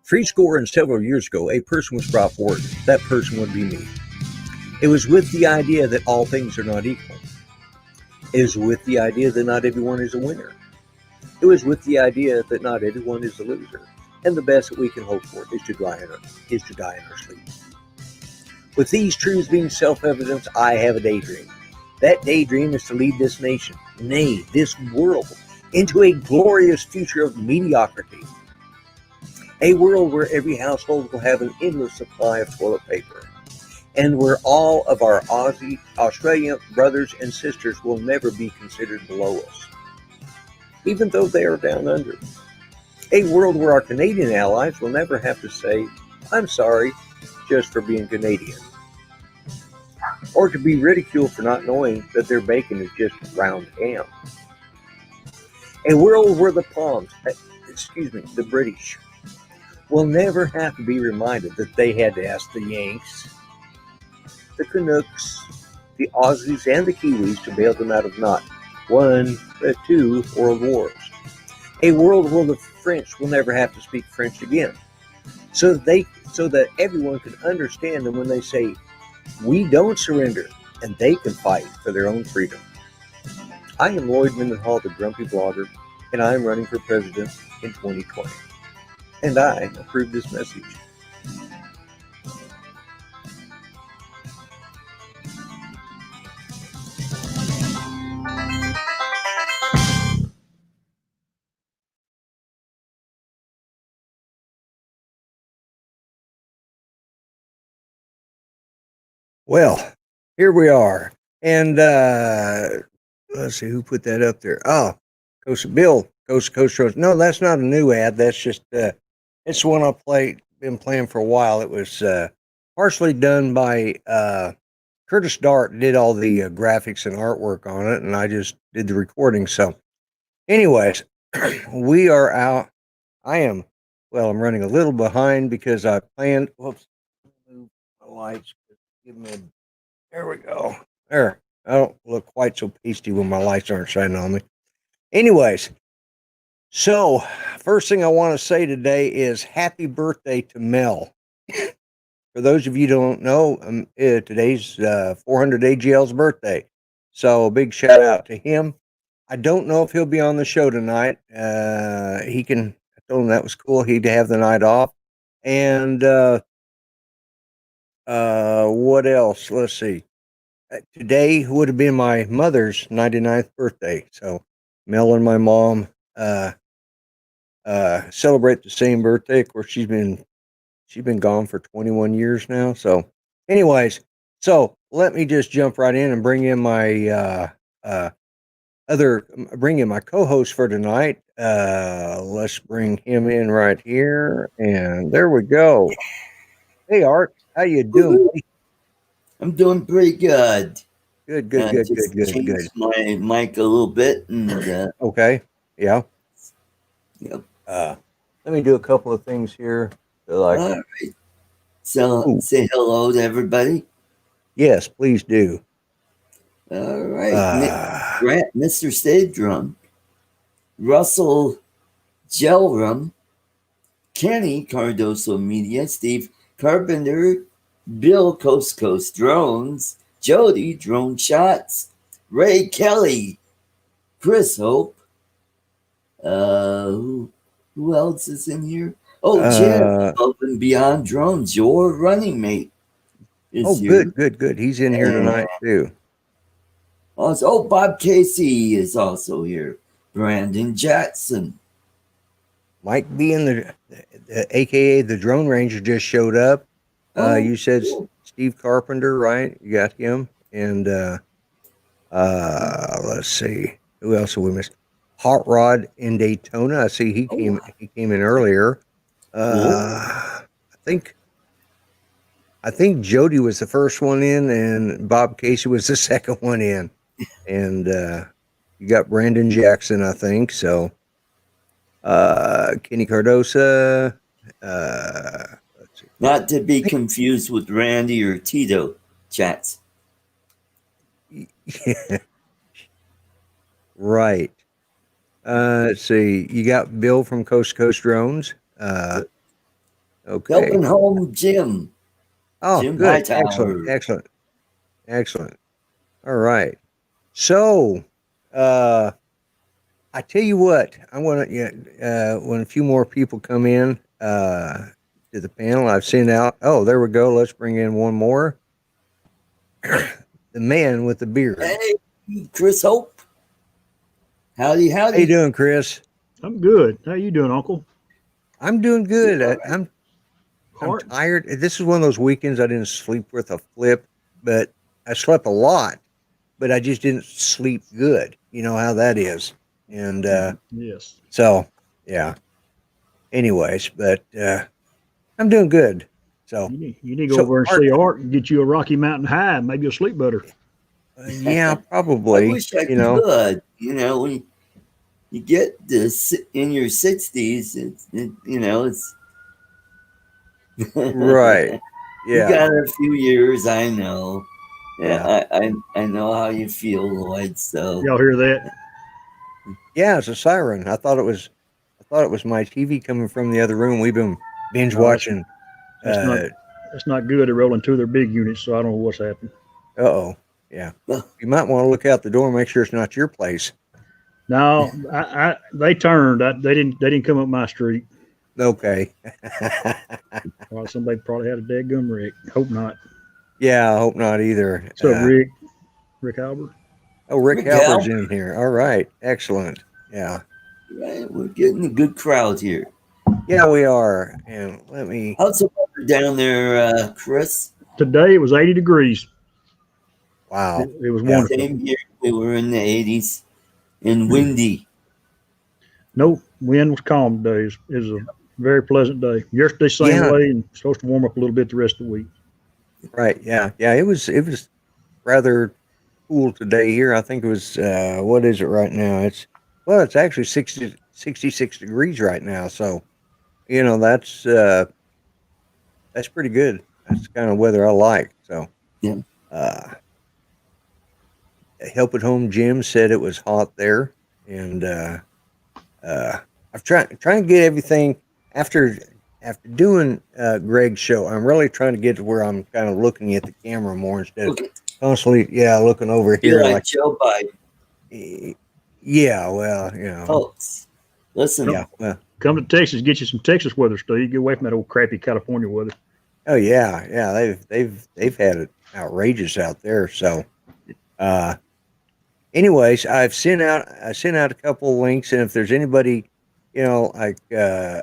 Threescore and several years ago, a person was brought forward. That person would be me. It was with the idea that all things are not equal. It was with the idea that not everyone is a winner. It was with the idea that not everyone is a loser. And the best that we can hope for is to die in our sleep. With these truths being self-evident, I have a daydream. That daydream is to lead this nation, nay, this world, into a glorious future of mediocrity. A world where every household will have an endless supply of toilet paper, and where all of our Australian brothers and sisters will never be considered below us, even though they are down under. A world where our Canadian allies will never have to say, "I'm sorry," just for being Canadian, or to be ridiculed for not knowing that their bacon is just ground ham. A world where the British, will never have to be reminded that they had to ask the Yanks, the Canucks, the Aussies, and the Kiwis to bail them out of not one, but two world wars. A world where the French will never have to speak French again, so that everyone can understand them when they say, "We don't surrender," and they can fight for their own freedom. I am Lloyd Mendenhall, the Grumpy Blogger, and I am running for president in 2020. And I approve this message. Well, here we are. And let's see who put that up there. Oh, Bill, Coast to Coast Roads. No, that's not a new ad. That's just it's one been playing for a while. It was partially done by Curtis Dart, did all the graphics and artwork on it, and I just did the recording. So, anyways, we are out. I'm running a little behind because I planned. Whoops, move my lights. There we go. There. I don't look quite so pasty when my lights aren't shining on me. Anyways, so first thing I want to say today is happy birthday to Mel. For those of you who don't know, today's 400 AGL's birthday. So big shout out to him. I don't know if he'll be on the show tonight. He can. I told him that was cool. He'd have the night off. And what else? Let's see. Today would have been my mother's 99th birthday. So Mel and my mom celebrate the same birthday. Of course, she's been gone for 21 years now. So, anyways, so let me just jump right in and bring in my bring in my co-host for tonight. Let's bring him in right here, and there we go. Hey, Art, how you doing? I'm doing pretty good. Good, Just changed my mic a little bit, and okay, yeah. yep. Let me do a couple of things here. All right. So say hello to everybody. Yes, please do. All right, Grant, Mr. Stage Drum, Russell Gelrum, Kenny Cardoso Media, Steve Carpenter, Bill Coast Coast Drones, Jody Drone Shots, Ray Kelly, Chris Hope. Who else is in here? Oh, Jim, Above and Beyond Drones, your running mate is here. Good. He's in here tonight too. Also, Bob Casey is also here. Brandon Jackson. Mike B in the AKA the Drone Ranger just showed up. You said cool. Steve Carpenter, right? You got him. And let's see. Who else have we missed? Hot Rod in Daytona. I see he came in earlier. I think Jody was the first one in and Bob Casey was the second one in. And you got Brandon Jackson, I think. So Kenny Cardosa. Let's see. Not to be confused with Randy or Tito chats. Yeah. Right. Let's see. You got Bill from Coast to Coast Drones. Okay. Helping home Jim. Oh, Jim good. Hightower. Excellent. All right. So, I tell you what, I want to, when a few more people come in to the panel, I've sent out. Oh, there we go. Let's bring in one more. The man with the beard. Hey, Chris Hope. Howdy. How you doing, Chris? I'm good. How you doing, Uncle? I'm doing good. I'm tired. This is one of those weekends I didn't sleep with a flip, but I slept a lot, but I just didn't sleep good. You know how that is. And yes. So, yeah. Anyways, but I'm doing good. So you need to go over and see Art and get you a Rocky Mountain High. Maybe you'll sleep better. Yeah, probably. I wish I could. You know, when you get this in your 60s, it's right. Yeah. You got a few years, I know. Yeah, I know how you feel, Lloyd. So y'all hear that? Yeah, it's a siren. I thought it was my TV coming from the other room. We've been binge watching. That's not good. They're rolling two of their big units, so I don't know what's happened. Yeah. You might want to look out the door and make sure it's not your place. No, they turned. They didn't come up my street. Okay. Somebody probably had a dead gum wreck. Hope not. Yeah, I hope not either. So Rick Albert. Oh, Rick Albert's in here. All right, excellent. Yeah. Right, we're getting a good crowd here. Yeah, we are. And let me. How's the weather down there, Chris? Today it was 80 degrees. Wow. It was wonderful. Same here. We were in the 80s and windy. No, wind was calm today. It was a very pleasant day. Yesterday, same way, and supposed to warm up a little bit the rest of the week. Right. Yeah. It was rather cool today here. I think it was, what is it right now? It's actually 66 degrees right now. So, that's pretty good. That's the kind of weather I like. So, yeah. Help at Home Jim said it was hot there. And, I've trying to get everything after doing Greg's show. I'm really trying to get to where I'm kind of looking at the camera more instead of constantly, looking over here like Joe Biden. Yeah, well, Folks, listen. Yeah, well, Come to Texas, get you some Texas weather, Steve. Get away from that old crappy California weather. oh yeah. They've had it outrageous out there. So, uh, anyways, I sent out a couple of links, and if there's anybody, like I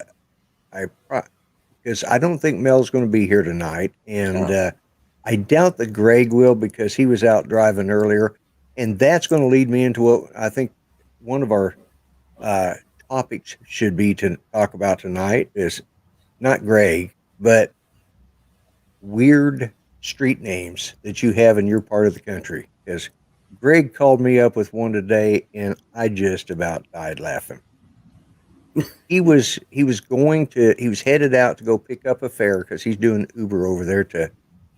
because I don't think Mel's going to be here tonight, and I doubt that Greg will because he was out driving earlier, and that's going to lead me into what I think one of our uh, topics should be to talk about tonight is not Greg, but weird street names that you have in your part of the country. Because Greg called me up with one today, and I just about died laughing. He was headed out to go pick up a fare because he's doing Uber over there to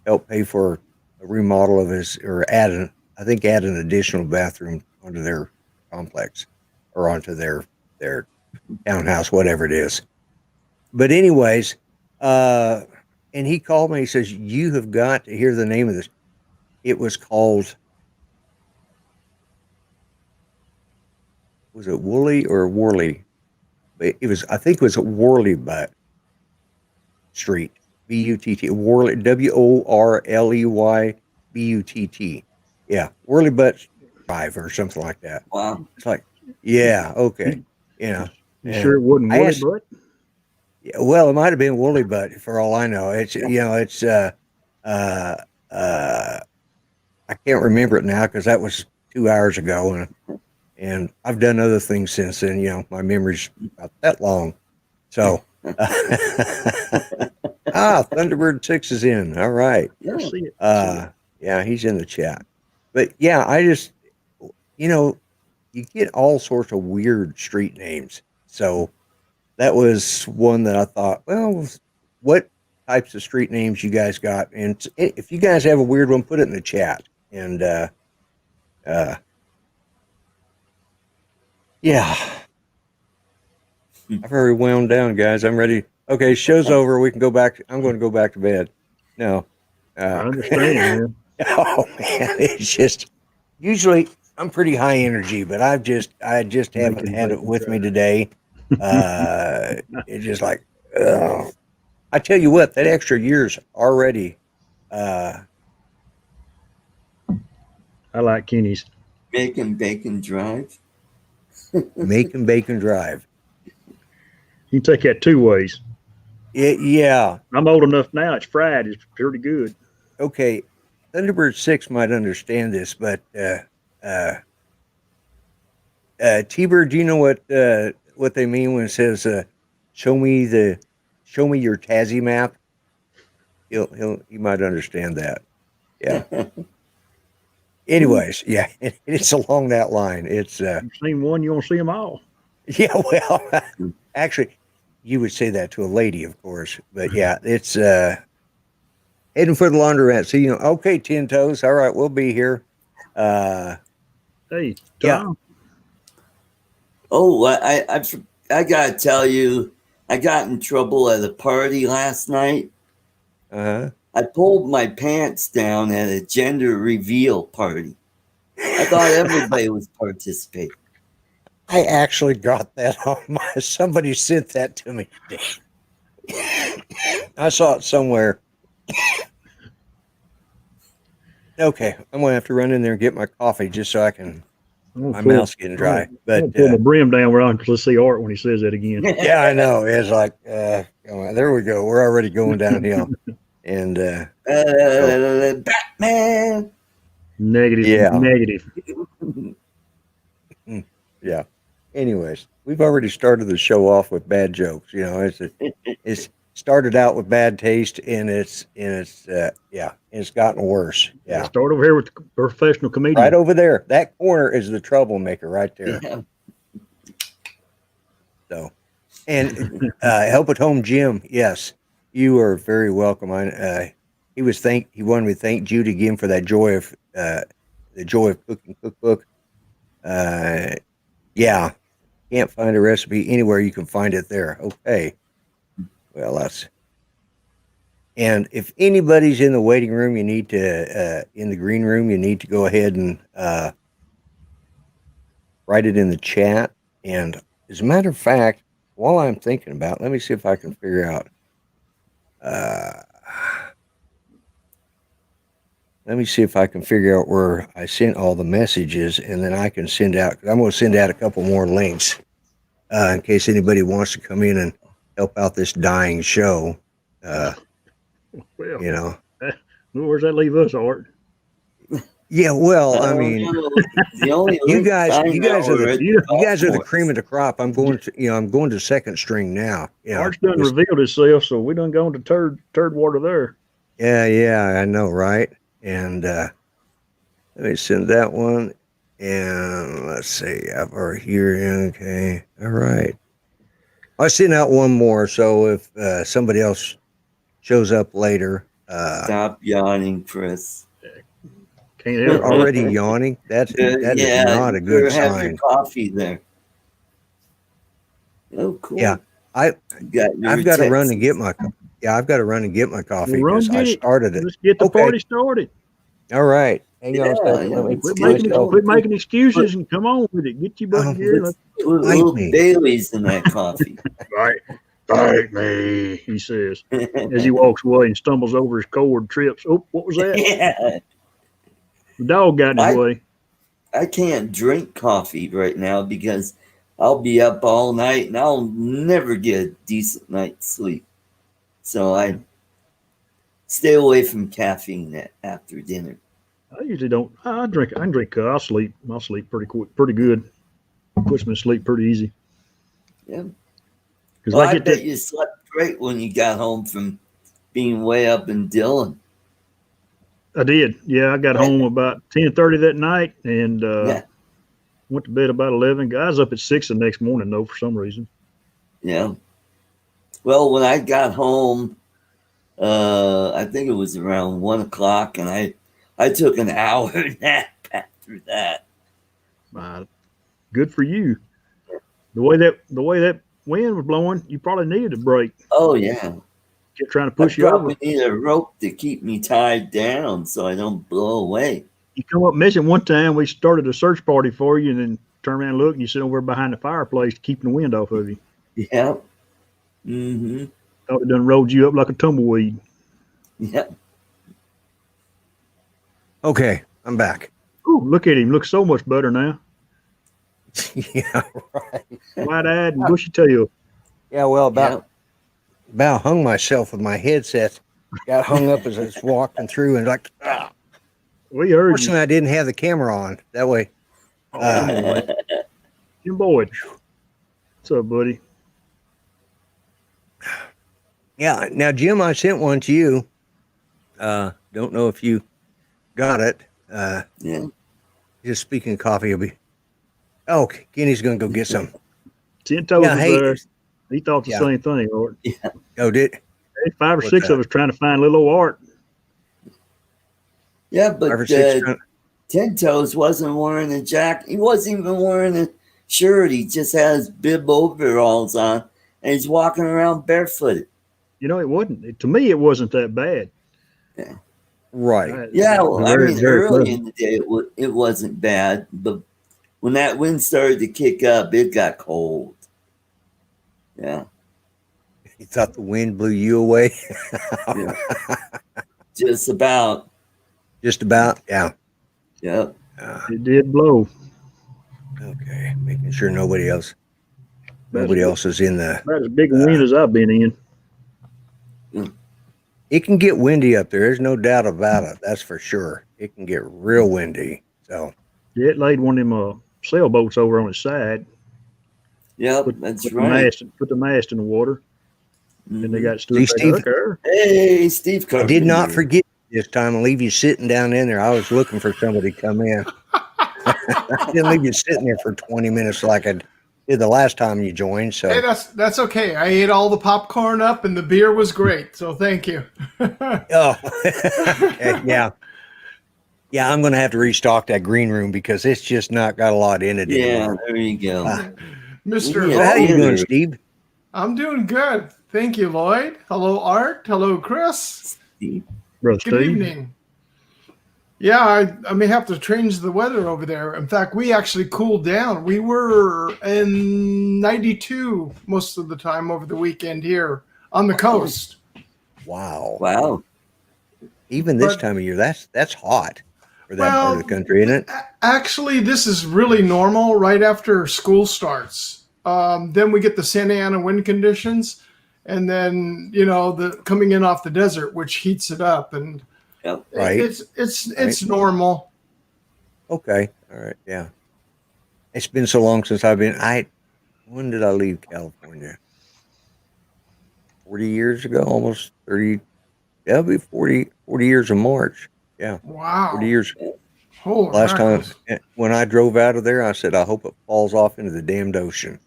help pay for a remodel of his or add an additional bathroom onto their complex or onto their townhouse, whatever it is. But anyways, and he called me. He says, "You have got to hear the name of this." It was called. Was it Woolly or Worley? It was. I think it was Worley Butt Street. Butt. Worley. Worley. Yeah, Worley Butt Drive or something like that. Wow. It's like, yeah, okay, You sure it wasn't Woolly Butt? Yeah, well, it might have been Woolly Butt for all I know. It's it's I can't remember it now because that was 2 hours ago, and I've done other things since then. My memory's about that long. So, Thunderbird 6 is in. All right. I see it. Yeah, he's in the chat. But yeah, I just, you get all sorts of weird street names. So that was one that I thought, well, what types of street names you guys got? And if you guys have a weird one, put it in the chat. And yeah, I've already wound down, guys. I'm ready. Okay, show's over. We can go back. I'm going to go back to bed. No. I understand, man. Oh man, it's just usually I'm pretty high energy, but I just haven't had it with me today. It's just like, ugh. I tell you what, that extra year's already. I like Kenny's. Bacon Drive. Making Bacon Drive. You can take that two ways. Yeah. I'm old enough now. It's fried. It's pretty good. Okay. Thunderbird 6 might understand this, but T-Bird, do you know what they mean when it says show me your Tassie map? He might understand that. Yeah. Anyways, yeah, it's along that line. It's you've seen one, you want to see them all. Yeah, well, actually, you would say that to a lady, of course, but yeah, it's heading for the laundromat. So okay, 10 toes. All right, we'll be here. Hey, Tom. Yeah. Oh, I gotta tell you, I got in trouble at a party last night. Uh-huh. I pulled my pants down at a gender reveal party. I thought everybody was participating. I actually got that on somebody sent that to me today. I saw it somewhere. Okay, I'm gonna have to run in there and get my coffee just so I can. My mouth's getting dry. But pull my brim down where I can see Art when he says that again. Yeah, I know. It's like, there we go. We're already going downhill. And Batman. Negative. Yeah. Negative. Yeah. Anyways, we've already started the show off with bad jokes. It's started out with bad taste, and it's gotten worse. Yeah. Start over here with the professional comedian. Right over there. That corner is the troublemaker right there. Yeah. So, and Help at Home Jim, yes, you are very welcome. He wanted me to thank Judy again for that Joy of Cooking cookbook. Yeah, can't find a recipe anywhere. You can find it there. Okay, well and if anybody's in the waiting room, you need to in the green room, you need to go ahead and write it in the chat. And as a matter of fact, while I'm thinking about it, let me see if I can figure out. Let me see if I can figure out where I sent all the messages, and then I can send out. I'm going to send out a couple more links in case anybody wants to come in and help out this dying show. Well, You know. Where's that leave us, Art? Yeah, well, I mean, the only you guys are the cream cream. of the crop. I'm going to second string now. Art's done revealed itself, so we done gone to turd water there. Yeah, I know, right? And let me send that one. And let's see, I've already here. Okay, all right. I'll send out one more. So if somebody else shows up later, Stop yawning, Chris. Can't you're help it. already yawning. That is not a good have sign. your coffee there. Oh, cool. Yeah, I've got to run and get my. Yeah, I've got to run and get my coffee Well, because I started it. Let's get the party started. All right. Hang on a second. Yeah, Let me Quit making excuses and come on with it. Get your butt here. Put little Baileys in that coffee. Right. Bite me, he says, as he walks away and stumbles over his cord, trips. Oh, what was that? Yeah. The dog got in his way. I can't drink coffee right now because I'll be up all night and I'll never get a decent night's sleep. So I stay away from caffeine after dinner. I usually don't. I drink. I'll sleep. I'll sleep pretty good. Puts me to sleep pretty easy. Yeah. Because I bet you slept great when you got home from being way up in Dillon. I did. Yeah, I got home about 10:30 that night and went to bed about 11. I was up at 6 the next morning though for some reason. Yeah. Well, when I got home, I think it was around 1 o'clock, and I took an hour nap after that. Good for you. The way that wind was blowing, you probably needed a break. Oh yeah. Kept trying to push you over. I need a rope to keep me tied down so I don't blow away. You come up missing one time. We started a search party for you, and then turn around and look, and you sit over behind the fireplace, keeping the wind off of you. Yeah. Mm-hmm. Thought it done rolled you up like a tumbleweed. Yeah. Okay, I'm back. Ooh, look at him. Looks so much better now. Yeah, right. Wide-eyed and bushy-tailed. Yeah, well, about hung myself with my headset. Got hung up as I was walking through and like, We heard fortunately, you. I didn't have the camera on. That way. Jim Boyd. What's up, buddy? Yeah. Now, Jim, I sent one to you. Don't know if you got it. Yeah. Just speaking of coffee, will be. Oh, Kenny's going to go get some. 10 toes was there. He thought the same thing, Art. Yeah. Oh, did? Hey, 5 or 6 of us trying to find little Art. Yeah, but 5 or 6 10 Toes wasn't wearing a jacket. He wasn't even wearing a shirt. He just had his bib overalls on, and he's walking around barefooted. You know, it wasn't. To me, it wasn't that bad. Yeah. Right. Yeah, well, Very, very early pleasant. in the day, it wasn't bad, but when that wind started to kick up, it got cold. Yeah. You thought the wind blew you away? Yeah. Just about. Just about? Yeah. Yep. It did blow. Okay. Making sure nobody else is in the. About as big a wind as I've been in. It can get windy up there. There's no doubt about it. That's for sure. It can get real windy. So. Yeah, it laid one of them sailboats over on its side. Yep, that's right. Put the mast in the water. And they got stood See, back Steve? there. Hey, Steve I Carpenter. did not forget this time and leave you sitting down in there. I was looking for somebody to come in. I didn't leave you sitting there for 20 minutes like I did the last time you joined. So hey, that's okay. I ate all the popcorn up and the beer was great. So thank you. Oh, okay, yeah. Yeah, I'm going to have to restock that green room because it's just not got a lot in it anymore. There you go. Mr. Yeah. How are you Hello. doing, Steve? I'm doing good. Thank you, Lloyd. Hello, Art. Hello, Chris. Steve. Brother Good Steve. evening. Yeah, I may have to change the weather over there. In fact, we actually cooled down. We were in 92 most of the time over the weekend here on the coast. Wow. Wow. Even this But time of year, that's hot for that part of the well, country, isn't it? actually, this is really normal right after school starts. Then we get the Santa Ana wind conditions, and then the coming in off the desert, which heats it up, and Yep. Right. it's normal. Okay. All right. Yeah. It's been so long since I've been. When did I leave California? 40 years ago, almost 30. That'll be 40 years in March. Yeah. 40 Wow! years. Holy Last time mackerels. when I drove out of there, I said, I hope it falls off into the damned ocean.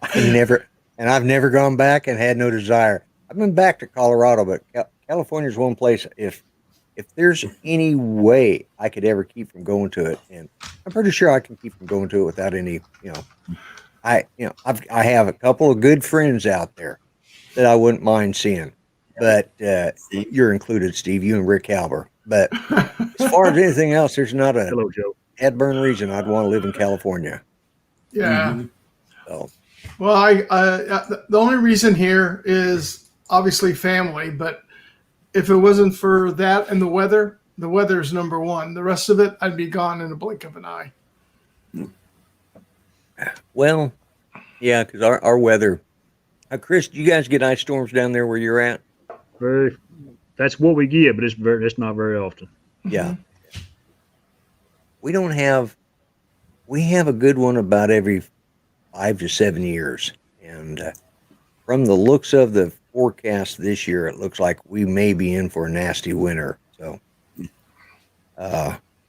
I've never gone back and had no desire. I've been back to Colorado, but California is one place. If there's any way I could ever keep from going to it, and I'm pretty sure I can keep from going to it without any, I have a couple of good friends out there that I wouldn't mind seeing, but you're included, Steve, you and Rick Halber. But as far as anything else, there's not a Hello, Joe. headburn reason I'd want to live in California. Yeah. Mhm. So Well, the only reason here is obviously family, but if it wasn't for that and the weather's number one. The rest of it, I'd be gone in a blink of an eye. well, yeah, because our weather. Chris, do you guys get ice storms down there where you're at? That's what we get, but it's not very often. Yeah. We don't have. We have a good one about every 5 to 7 years, and from the looks of the forecast this year, it looks like we may be in for a nasty winter. So,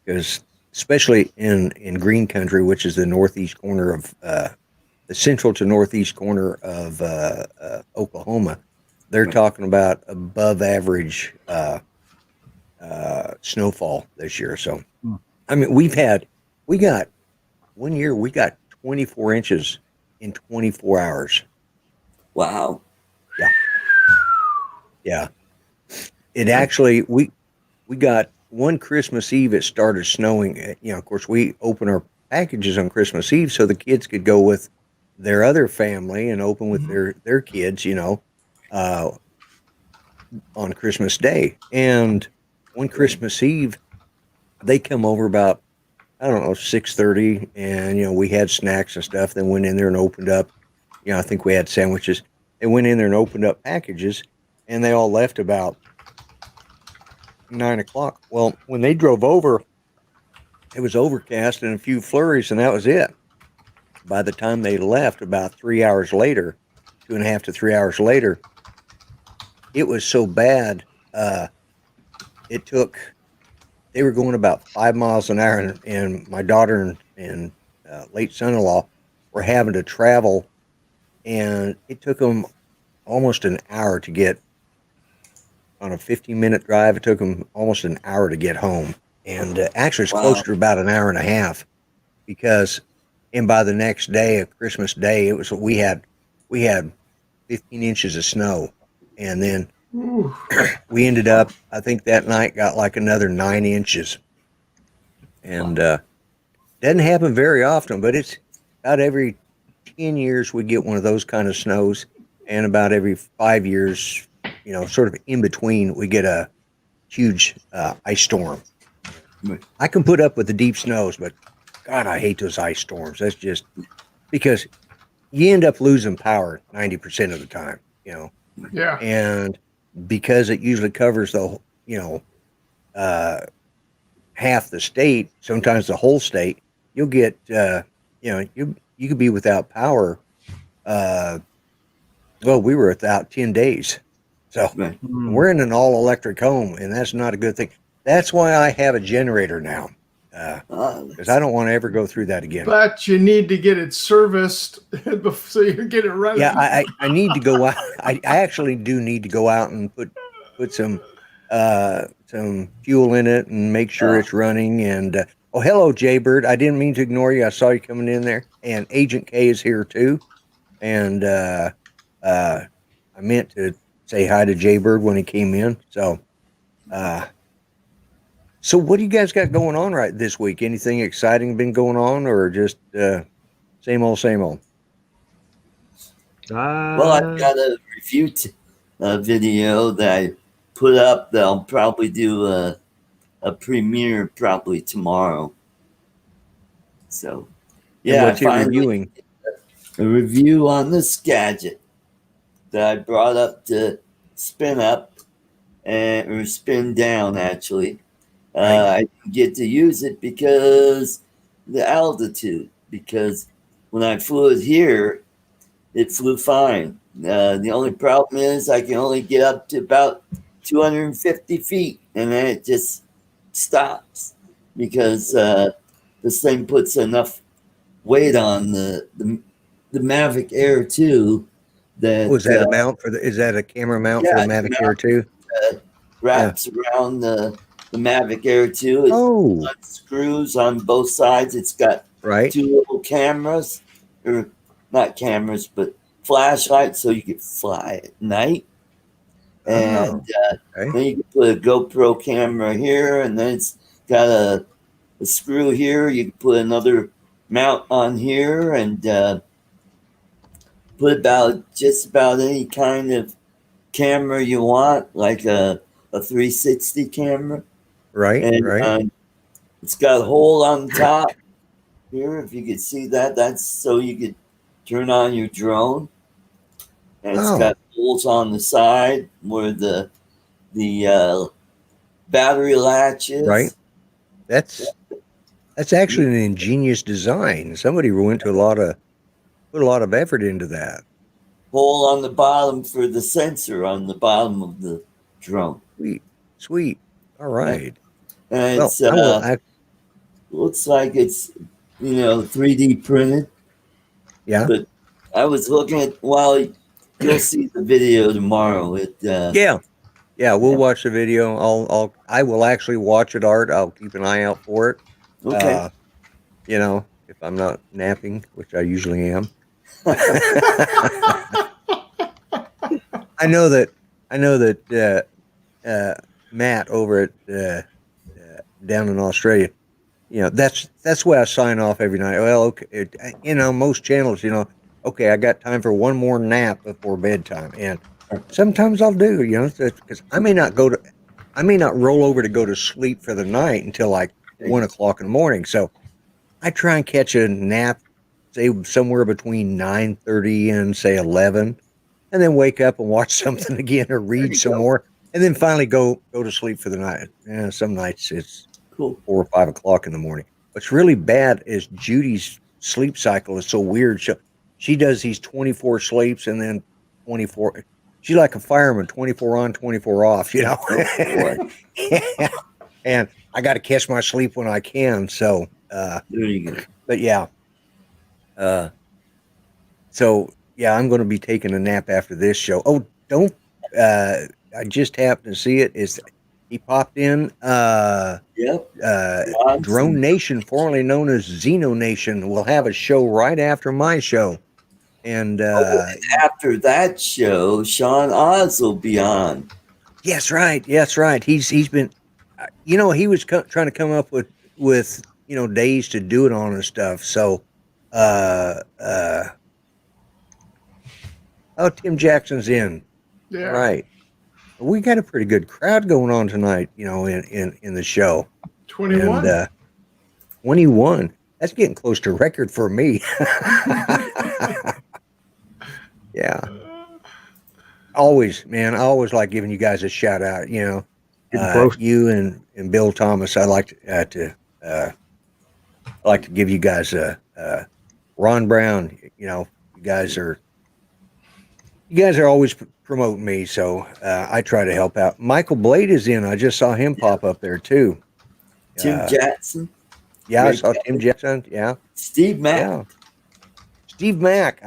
because especially in Green Country, which is the northeast corner of the central to northeast corner of Oklahoma, they're talking about above average snowfall this year. So, I mean, we got 1 year we got 24 inches in 24 hours. Wow. Yeah. It actually we got one Christmas Eve it started snowing. Of course we open our packages on Christmas Eve so the kids could go with their other family and open with their kids, on Christmas Day. And one Christmas Eve they come over about, I don't know, 6:30, and we had snacks and stuff, then went in there and opened up, I think we had sandwiches. They went in there and opened up packages, and they all left about 9 o'clock. Well, when they drove over, it was overcast and a few flurries, and that was it. By the time they left, about 3 hours later, 2.5 to 3 hours later, it was so bad. They were going about 5 miles an hour, and my daughter and late son-in-law were having to travel, and it took them almost an hour to get on a 15-minute drive. It took them almost an hour to get home, and actually it's closer to about an hour and a half, and by the next day, Christmas Day, we had 15 inches of snow, and then we ended up, I think that night got like another 9 inches, and doesn't happen very often, but it's about every 10 years we get one of those kind of snows, and about every 5 years, sort of in between, we get a huge ice storm. I can put up with the deep snows, but God, I hate those ice storms. That's just because you end up losing power 90% of the time, Yeah. and because it usually covers the, half the state, sometimes the whole state, you'll get, you could be without power. Well, we were without 10 days. So we're in an all electric home, and that's not a good thing. That's why I have a generator now, because I don't want to ever go through that again. But you need to get it serviced so you get it running. Yeah, I need to go out. I actually do need to go out and put some fuel in it and make sure it's running. And oh, hello, Jaybird. I didn't mean to ignore you. I saw you coming in there. And Agent K is here too. And I meant to say hi to Jaybird when he came in. So, so what do you guys got going on right this week? Anything exciting been going on, or just same old, same old? Well, I've got a review video that I put up that I'll probably do a premiere probably tomorrow. So, And yeah, I what's he finally reviewing? a review on this gadget that I brought up to spin up or spin down actually. Right. I didn't get to use it because the altitude. Because when I flew it here, it flew fine. The only problem is I can only get up to about 250 feet, and then it just stops because this thing puts enough weight on the Mavic Air 2 that Was that a mount for the? Is that a camera mount for the Mavic Air 2? Wraps around the Mavic Air 2. It unscrews on both sides. It's got two little cameras, or not cameras, but flashlights, so you can fly at night. And then you can put a GoPro camera here, and then it's got a screw here. You can put another mount on here, and put just about any kind of camera you want, like a 360 camera. Right, and it's got a hole on top here, if you could see that. That's so you could turn on your drone. And it's got holes on the side where the battery latch is. Right. That's actually an ingenious design. Somebody put a lot of effort into that. Hole on the bottom for the sensor on the bottom of the drone. Sweet. All right. And it's looks like it's 3D printed. Yeah. But I was looking at you'll see the video tomorrow. We'll watch the video. I will actually watch it, Art. I'll keep an eye out for it. Okay. If I'm not napping, which I usually am. I know that Matt over at down in Australia, that's why I sign off every night. Well, okay, most channels, okay, I got time for one more nap before bedtime, and sometimes I'll do, because I may not roll over to go to sleep for the night until like 1 o'clock in the morning. So I try and catch a nap, say somewhere between 9:30 and say 11, and then wake up and watch something again or read some more, and then finally go to sleep for the night. Yeah, some nights it's 4 or 5 o'clock in the morning. What's really bad is Judy's sleep cycle is so weird. She does these 24 sleeps and then 24. She's like a fireman, 24 on, 24 off, And I got to catch my sleep when I can. So, there you go. But yeah. I'm going to be taking a nap after this show. Oh, don't, I just happened to see it. He popped in, Drone Nation, formerly known as Xeno Nation, will have a show right after my show. And after that show, Sean Oz will be on. Yes, right. He's been, he was trying to come up with days to do it on and stuff. So, Tim Jackson's in. Yeah. Right. We got a pretty good crowd going on tonight, in the show. 21. And 21. That's getting close to record for me. Yeah. Always, man. I always like giving you guys a shout out. You and Bill Thomas. I like to give you guys Ron Brown. You guys are always promoting me, so I try to help out. Michael Blade is in. I just saw him pop up there too. Tim Jackson. Yeah, I saw Tim Jackson. Yeah. Steve Mack. Yeah. Steve Mack.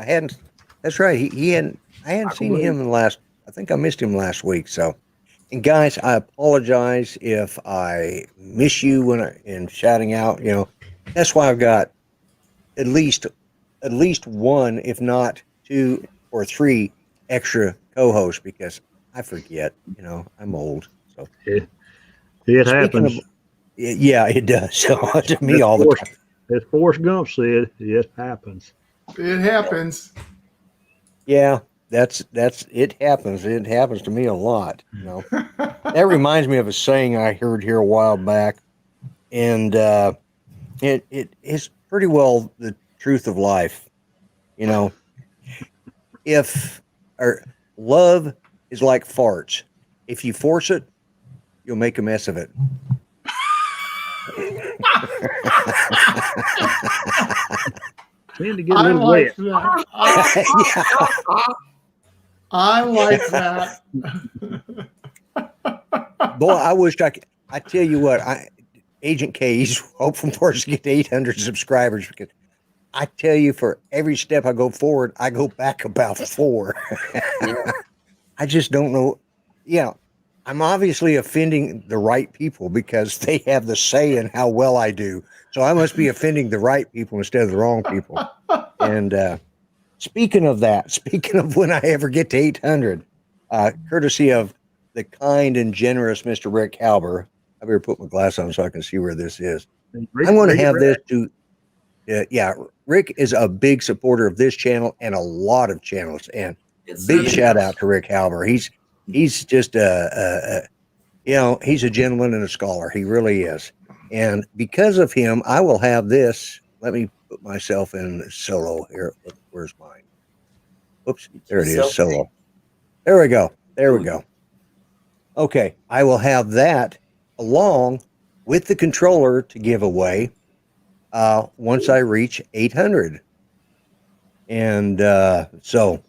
That's right. I hadn't seen him I think I missed him last week. So, and guys, I apologize if I miss you in shouting out. That's why I've got at least one, if not 2 or 3 extra co-hosts, because I forget. You know, I'm old. So It Speaking happens. yeah, it does. So to me As all the time. As Forrest Gump said, it happens. It happens. Yeah, that's it happens. It happens to me a lot. You know, that reminds me of a saying I heard here a while back, and it is pretty well the truth of life. You know, if or love is like farts, if you force it, you'll make a mess of it. Tend to get a I little like wet. that. Yeah. I like that. Boy, I wished I could. I tell you what, Agent K, he's hoping for us to get to 800 subscribers because I tell you, for every step I go forward, I go back about 4. Yeah. I just don't know. Yeah, I'm obviously offending the right people because they have the say in how well I do. So I must be offending the right people instead of the wrong people. And speaking of that, speaking of when I ever get to 800, courtesy of the kind and generous Mr. Rick Halber, I better put my glass on so I can see where this is. I'm going to have this to, yeah, Rick is a big supporter of this channel and a lot of channels. And big shout out to Rick Halber. He's just you know, he's a gentleman and a scholar. He really is. And because of him, I will have this. Let me put myself in solo here. Where's mine? Oops, there it is, solo. There we go. There we go. Okay, I will have that along with the controller to give away once I reach 800. And so,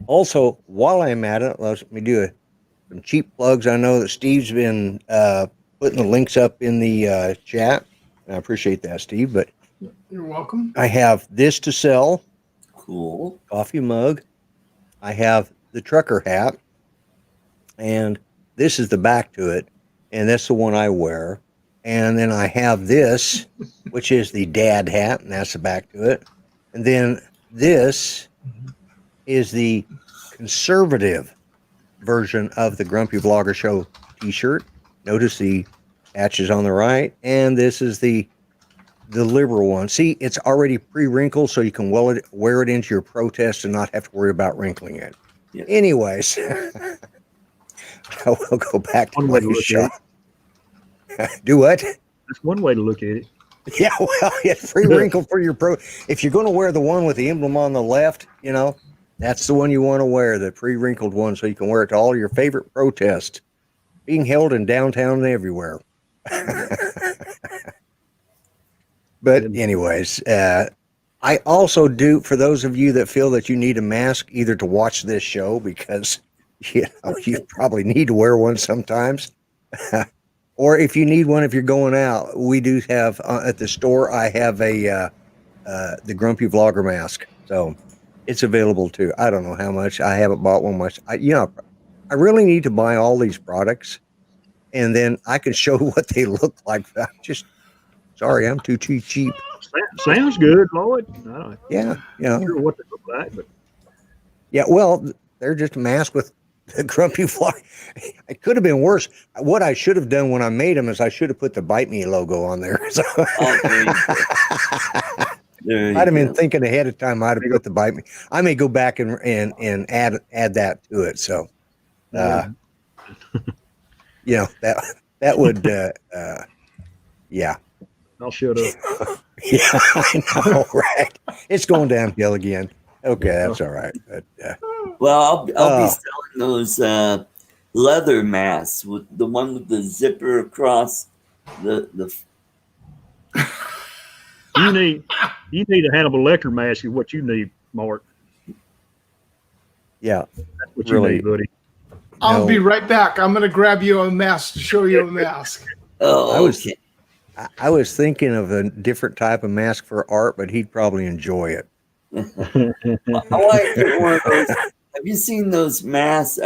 also, while I'm at it, let me do some cheap plugs. I know that Steve's been putting the links up in the chat. I appreciate that, Steve. But You're welcome. I have this to sell. Cool. Coffee mug. I have the trucker hat. And this is the back to it. And that's the one I wear. And then I have this, which is the dad hat, and that's the back to it. And then this is the conservative version of the Grumpy Vlogger Show t-shirt. Notice the patches on the right. And this is the liberal one. See, it's already pre-wrinkled, so you can wear it into your protest and not have to worry about wrinkling it. Yeah. Anyways, I will go back to my shop. Do what? That's one way to look at it. Yeah, well, it's pre-wrinkled for your pro. If you're going to wear the one with the emblem on the left, you know, that's the one you want to wear, the pre-wrinkled one, so you can wear it to all your favorite protests being held in downtown and everywhere. But anyways, I also do, for those of you that feel that you need a mask either to watch this show, because you know, you probably need to wear one sometimes, or if you need one if you're going out, we do have at the store, I have the Grumpy Vlogger mask. So it's available too. I don't know how much. I haven't bought one much. I really need to buy all these products, and then I can show what they look like. I'm just sorry, I'm too cheap. Sounds good, Lloyd. Yeah, you know. Not sure what they look like, but yeah, well, they're just a mask with the Grumpy Vlog. It could have been worse. What I should have done when I made them is I should have put the Bite Me logo on there. So I'd have been thinking ahead of time. I'd have put the Bite Me. I may go back and add that to it. So, you know, that would yeah. I'll shut up. Yeah, I know, right? It's going downhill again. Okay, that's all right. But, well, I'll be selling those leather masks with the one with the zipper across the. You need a Hannibal Lecter mask is what you need, Mark. Yeah, that's what you need, buddy. I'll be right back. I'm going to grab you a mask to show you a mask. Oh, I was thinking of a different type of mask for Art, but he'd probably enjoy it. I want to get one of those. Have you seen those masks?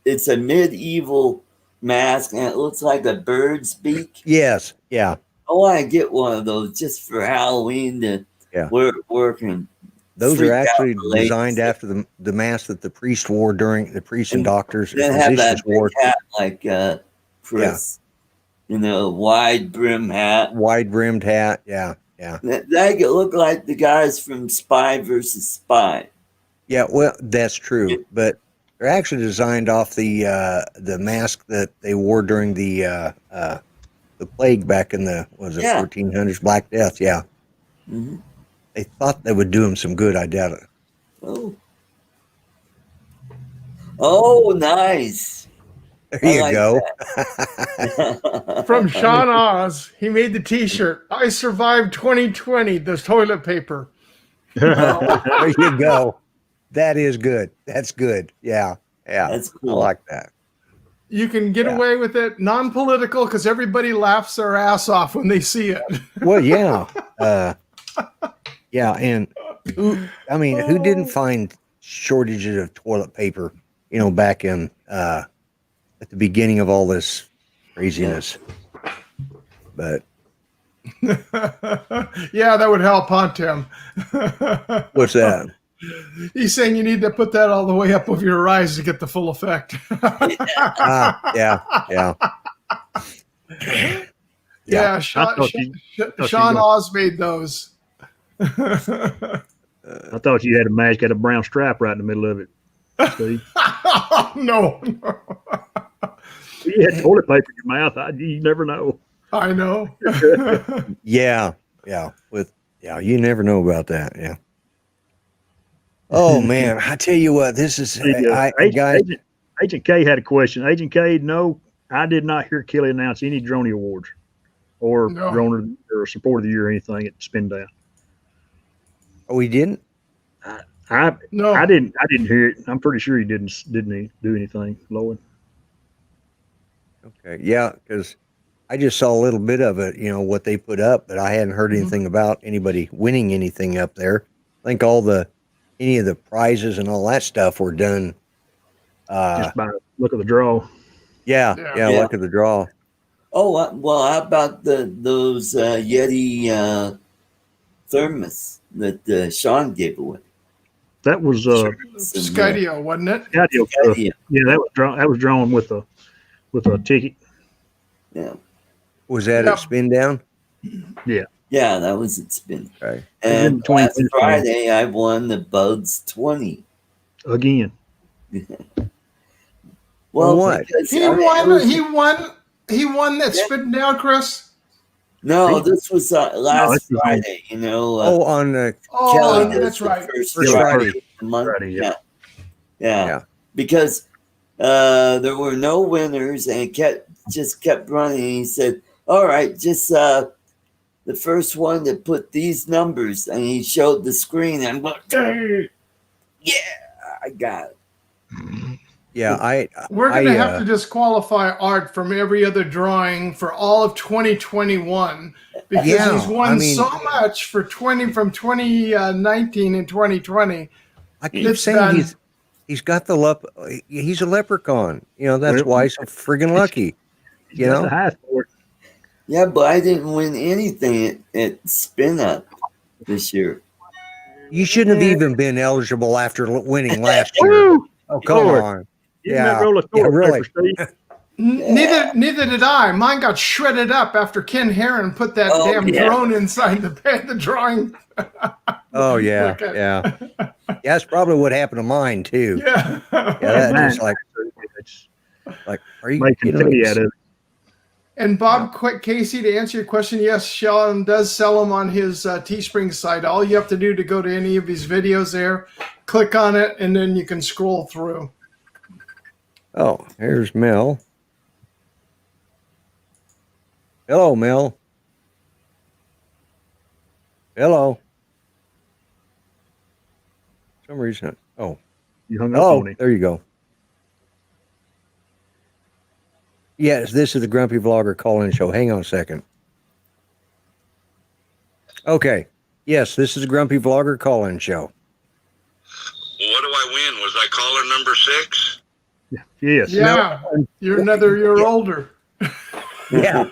It's a medieval mask, and it looks like a bird's beak. Yes, yeah. I want to get one of those just for Halloween to wear at work and Those freak are out actually the ladies designed that- after the mask that the priest wore during the priests and doctors and They have that physicians wore. big hat like Chris. You know, wide brim hat. Wide brimmed hat. Yeah. Yeah. That could look like the guys from Spy versus Spy. Yeah. Well, that's true, but they're actually designed off the mask that they wore during the plague back in the 1400s, Black Death. Yeah. Mm-hmm. They thought that would do them some good. I doubt it. Oh, nice. There you go. From Sean Oz, he made the T-shirt. I survived 2020. There's toilet paper. There you go. That is good. That's good. Yeah. Yeah. That's cool. I like that. You can get away with it, non-political, because everybody laughs their ass off when they see it. Well, yeah. Yeah. And who didn't find shortages of toilet paper, back in, at the beginning of all this craziness? But yeah, that would help, huh, Tim? what's that? He's saying you need to put that all the way up over your eyes to get the full effect. Yeah. Yeah, Sean Oz made those. I thought you had a mask had a brown strap right in the middle of it. Steve. No. You had toilet paper in your mouth. You never know. I know. Yeah. You never know about that. Yeah. Oh man, I tell you what, this is Agent K had a question. Agent K, no, I did not hear Kelly announce any Droney Awards or Drone or Support of the Year or anything at Spin Down. Oh, we didn't? I didn't hear it. I'm pretty sure he didn't do anything, Lloyd. Okay. Yeah, because I just saw a little bit of it, what they put up, but I hadn't heard anything about anybody winning anything up there. I think any of the prizes and all that stuff were done just by look of the draw. Yeah, luck of the draw. Oh, well, how about those Yeti thermos that Sean gave away? That was Skydio, wasn't it? Skydio. Yeah, that was drawn with a ticket. Yeah. Was that at Spin Down? Yeah. Yeah, that was at Spin. Right. And last Friday, I won the Bugs 20 again. Well, what? He won that Spin Down, Chris. No, this was last Friday. On the Kelly. That's right. First Friday of the month. Friday, Yeah. Because there were no winners, and it kept running. He said, "All right, just the first one to put these numbers," and he showed the screen. I'm like, "Yeah, I got it." Yeah, we're going to have to disqualify Art from every other drawing for all of 2021 because he's won so much from 2019 and 2020. I keep saying he's got he's a leprechaun. That's why he's so friggin' lucky. Yeah, but I didn't win anything at Spin Up this year. You shouldn't have even been eligible after winning last year. Oh, come on. Yeah, really. Neither did I. Mine got shredded up after Ken Herron put that drone inside the drawing. Oh yeah, yeah. That's probably what happened to mine too. Yeah, that's like, are you making out of it? And Bob Casey, to answer your question, yes, Sean does sell them on his Teespring site. All you have to do to go to any of his videos there, click on it, and then you can scroll through. Oh, here's Mel. Hello, Mel. Hello. For some reason. Oh. You hung up on him. There you go. Yes, this is the Grumpy Vlogger call-in show. Hang on a second. Okay. Yes, this is the Grumpy Vlogger call-in show. What do I win? Was I caller number 6? Yes. Yeah. No. You're another year older. Yeah.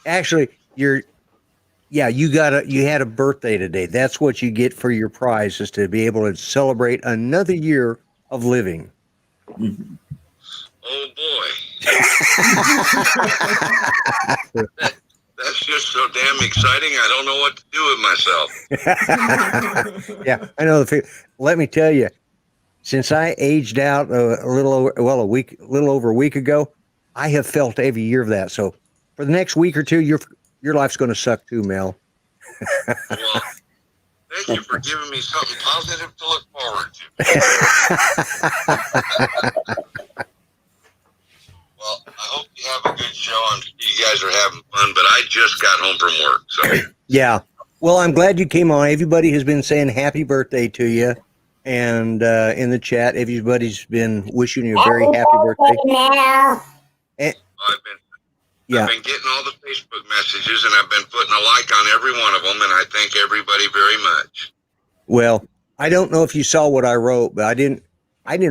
Actually, you're Yeah, you had a birthday today. That's what you get for your prize, is to be able to celebrate another year of living. Mhm. Oh boy. That's just so damn exciting. I don't know what to do with myself. Yeah, I know the feeling. Let me tell you, since I aged out a little over, well, a little over a week ago, I have felt every year of that. So for the next week or two, your life's going to suck too, Mel. Well, thank you for giving me something positive to look forward to. Well, I hope you have a good show. I'm sure you guys are having fun, but I just got home from work, so. Yeah. Well, I'm glad you came on. Everybody has been saying happy birthday to you. And in the chat, everybody's been wishing you a very happy birthday. And, yeah. I've been getting all the Facebook messages, and I've been putting a like on every one of them, and I thank everybody very much. Well, I don't know if you saw what I wrote, but I didn't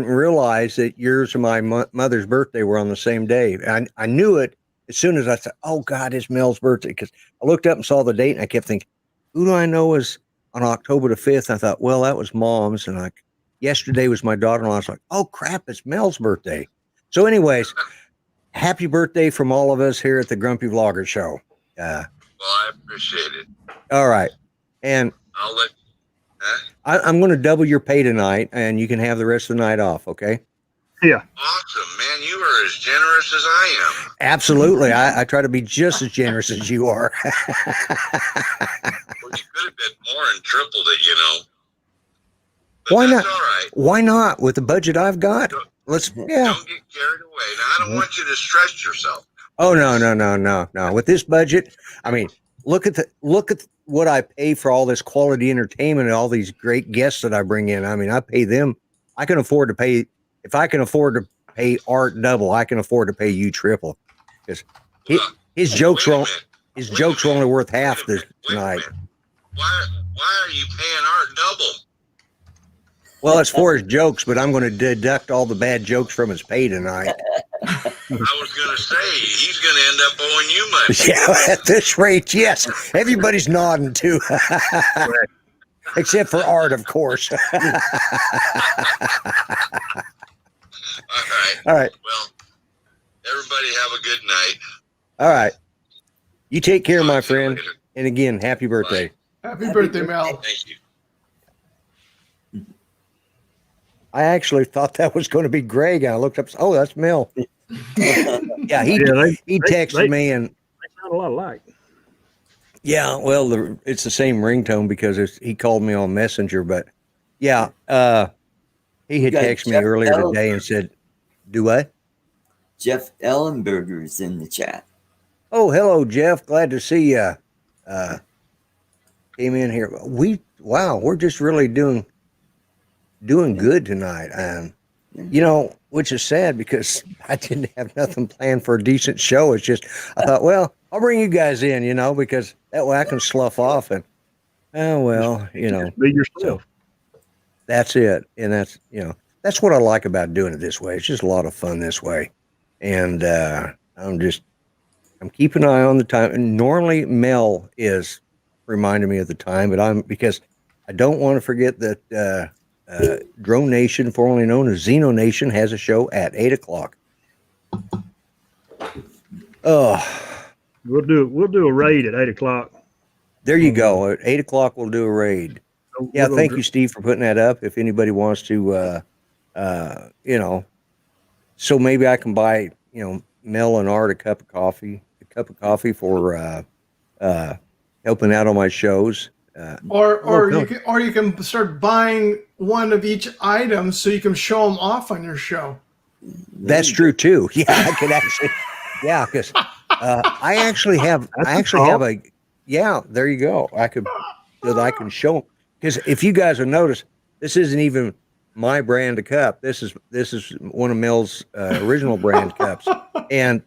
realize that yours and my mother's birthday were on the same day. I knew it as soon as I said, "Oh God, it's Mel's birthday," because I looked up and saw the date, and I kept thinking, "Who do I know is on October the 5th?" I thought, well, that was Mom's, and like yesterday was my daughter-in-law. I was like, "Oh crap, it's Mel's birthday." So, anyways, happy birthday from all of us here at the Grumpy Vlogger Show. Well, I appreciate it. All right, and I'll let. I'm going to double your pay tonight, and you can have the rest of the night off, okay? Yeah. Awesome, man. You are as generous as I am. Absolutely. I try to be just as generous as you are. Well, you could have been more and tripled it, you know. But Why that's not? all right. Why not? With the budget I've got, Don't yeah. get carried away. Now, I don't want you to stress yourself. Oh no. With this budget, I mean, look at what I pay for all this quality entertainment and all these great guests that I bring in. I mean, I pay them. I can afford to pay. If I can afford to pay Art double, I can afford to pay you triple. Because his jokes were only worth half this tonight. Why are you paying Art double? Well, it's for his jokes, but I'm going to deduct all the bad jokes from his pay tonight. I was going to say, he's going to end up owing you money. Yeah, at this rate, yes. Everybody's nodding too. Except for Art, of course. All right. All right. Well, everybody have a good night. All right. You take care, my Talk to you friend. later. And again, happy birthday. Happy birthday, Mel. Thank you. I actually thought that was going to be Greg. I looked up. Oh, that's Mel. Yeah, he texted me, and They sound a lot alike. yeah, well, it's the same ringtone because he called me on Messenger. But yeah, he had You got texted me Jeff earlier Ellenberger. today and said, "Do what?" Jeff Ellenberger's in the chat. Oh, hello, Jeff. Glad to see you. Came in here. We're just really doing good tonight. You know, which is sad because I didn't have nothing planned for a decent show. It's just, I thought, well, I'll bring you guys in, you know, because that way I can slough off and, oh, well, you know. Be yourself. That's it. And that's, you know, that's what I like about doing it this way. It's just a lot of fun this way. And I'm keeping an eye on the time. And normally Mel is reminding me of the time, but because I don't want to forget that Drone Nation, formerly known as Xeno Nation, has a show at 8:00. Oh, We'll do a raid at 8:00. there you go. At 8:00 we'll do a raid. Yeah, thank you, Steve, for putting that up. If anybody wants to, you know, so maybe I can buy, you know, Mel and Art a cup of coffee for helping out on my shows. Or you can start buying one of each item so you can show them off on your show. That's true too. Yeah, I could actually. Yeah, because I actually have a. Yeah, there you go. I can show, because if you guys have noticed, this isn't even my brand of cup. This is one of Mel's original brand cups, and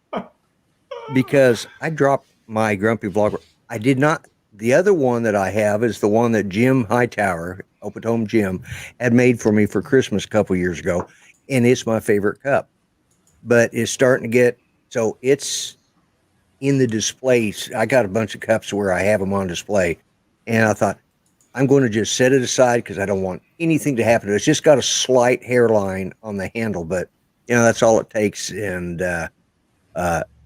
because I dropped my Grumpy Vlogger, I did not. The other one that I have is the one that Jim Hightower, Open Home Jim, had made for me for Christmas a couple years ago, and it's my favorite cup. But it's starting to get, so it's in the displays. I got a bunch of cups where I have them on display, and I thought I'm going to just set it aside because I don't want anything to happen to it. It's just got a slight hairline on the handle, but that's all it takes. And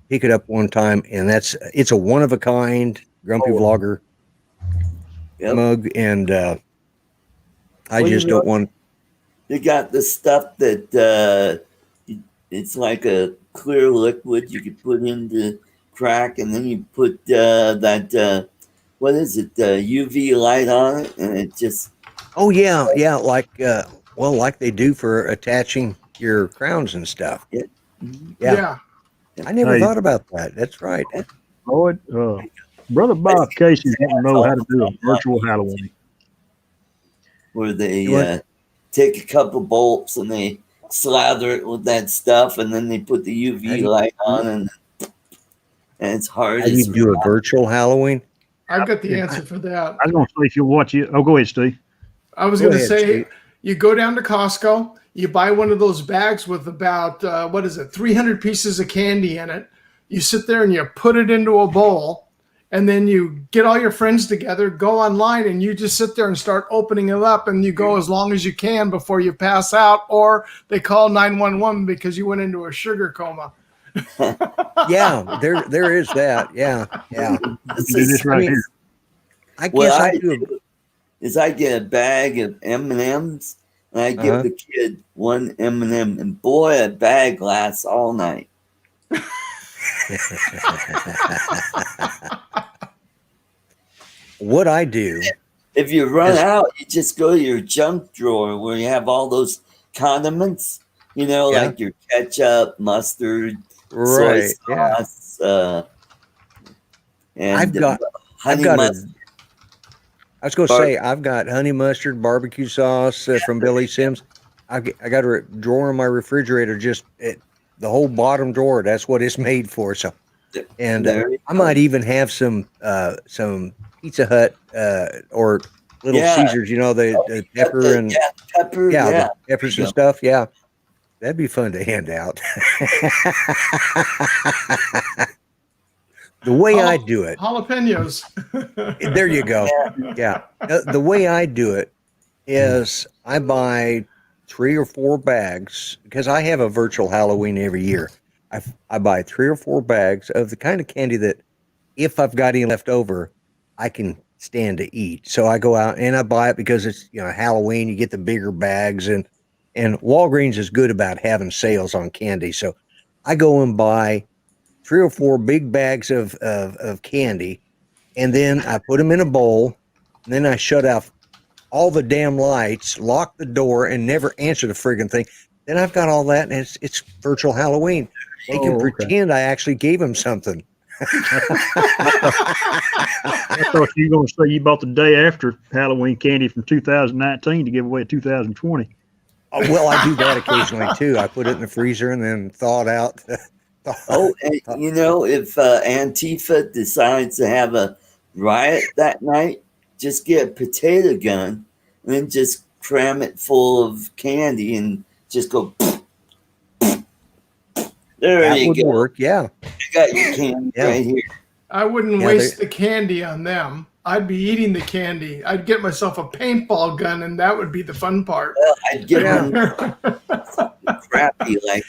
pick it up one time, and it's a one of a kind Grumpy Vlogger mug, and I just don't want. You got the stuff that it's like a clear liquid you can put in the crack, and then you put that what is it, UV light on it, and it just. Oh yeah, like like they do for attaching your crowns and stuff. Yeah. I never thought about that. That's right. Lloyd, Brother Bob Casey doesn't know how to do a virtual Halloween. Where they take a couple bolts and they slather it with that stuff, and then they put the UV light on, and it's hard. How do you do a virtual Halloween? I've got the answer for that. I was going to say, if you watch it. Oh, go ahead, Steve. I was going to say, you go down to Costco, you buy one of those bags with about, 300 pieces of candy in it. You sit there and you put it into a bowl, and then you get all your friends together, go online, and you just sit there and start opening it up, and you go as long as you can before you pass out, or they call 911 because you went into a sugar coma. Yeah, there is that. Yeah. Do this right here. I guess I do is I get a bag of M&Ms, and I give the kid one M&M, and boy, a bag lasts all night. What I do, if you run out, you just go to your junk drawer where you have all those condiments, like your ketchup, mustard, soy sauce, and I've got mustard. I was going to say, I've got honey mustard, barbecue sauce from Billy Sims. I got a drawer in my refrigerator, just the whole bottom drawer. That's what it's made for. So, and I might even have some Pizza Hut or Little Caesars. The pepper and pepper, the peppers and stuff. Yeah, that'd be fun to hand out. The way I do it, jalapenos. There you go. Yeah. The way I do it is I buy 3 or 4 bags, because I have a virtual Halloween every year. I buy 3 or 4 bags of the kind of candy that if I've got any left over, I can stand to eat. So I go out and I buy it because it's, Halloween, you get the bigger bags, and Walgreens is good about having sales on candy. So I go and buy 3 or 4 big bags of candy, and then I put them in a bowl, and then I shut off all the damn lights, lock the door, and never answer the friggin' thing. Then I've got all that, and it's virtual Halloween. They can pretend I actually gave them something. I thought you were going to say you bought the day after Halloween candy from 2019 to give away in 2020. Well, I do that occasionally, too. I put it in the freezer and then thaw it out. And, if Antifa decides to have a riot that night, just get a potato gun and then just cram it full of candy and just go. There that you would go. Work, yeah. You got your candy right here. I wouldn't waste the candy on them. I'd be eating the candy. I'd get myself a paintball gun, and that would be the fun part. Well, I'd get them crappy like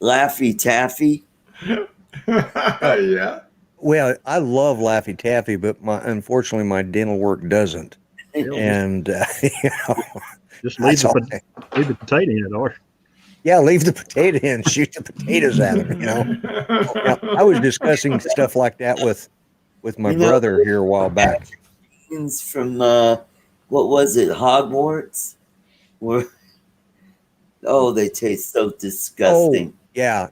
Laffy Taffy. Yeah. Well, I love Laffy Taffy, but unfortunately my dental work doesn't. And just leave the potato in it, or leave the potato in, shoot the potatoes at them. I was discussing stuff like that with my brother here a while back. From what was it, Hogwarts? They taste so disgusting. Yeah.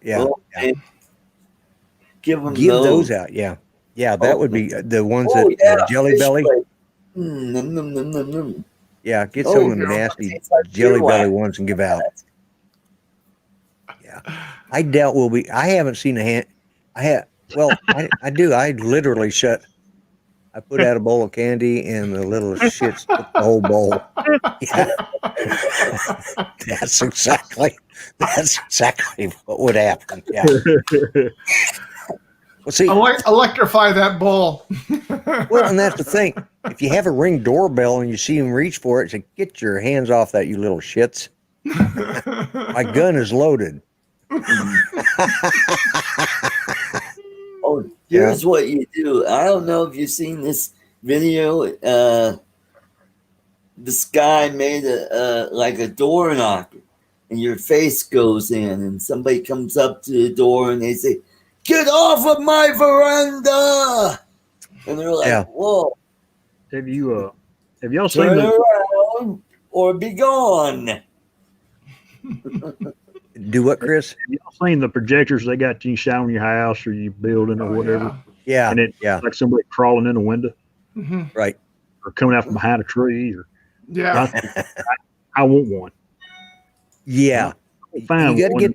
Give those out. Yeah, that would be the ones that Jelly Belly. Yeah, get some of the nasty Jelly Belly ones and give out. Yeah, I doubt we'll be. I haven't seen a hand. I do. I literally I put out a bowl of candy and the little shits took the whole bowl. Yeah. That's exactly what would happen. Yeah. Well, see, Electrify that bull. well, and that's the thing. If you have a Ring doorbell and you see him reach for it, say, "Get your hands off that, you little shits! My gun is loaded." Oh, here's what you do. I don't know if you've seen this video. This guy made like a door knocker, and your face goes in, and somebody comes up to the door, and they say, "Get off of my veranda!" And they're like, "Whoa! Have y'all seen Turn the around or be gone." Do what, Chris? Have y'all seen the projectors they got you shine on your house or your building or whatever? Yeah, And it's like somebody crawling in a window right. or coming out from behind a tree. Or Yeah. I want one. Yeah, You got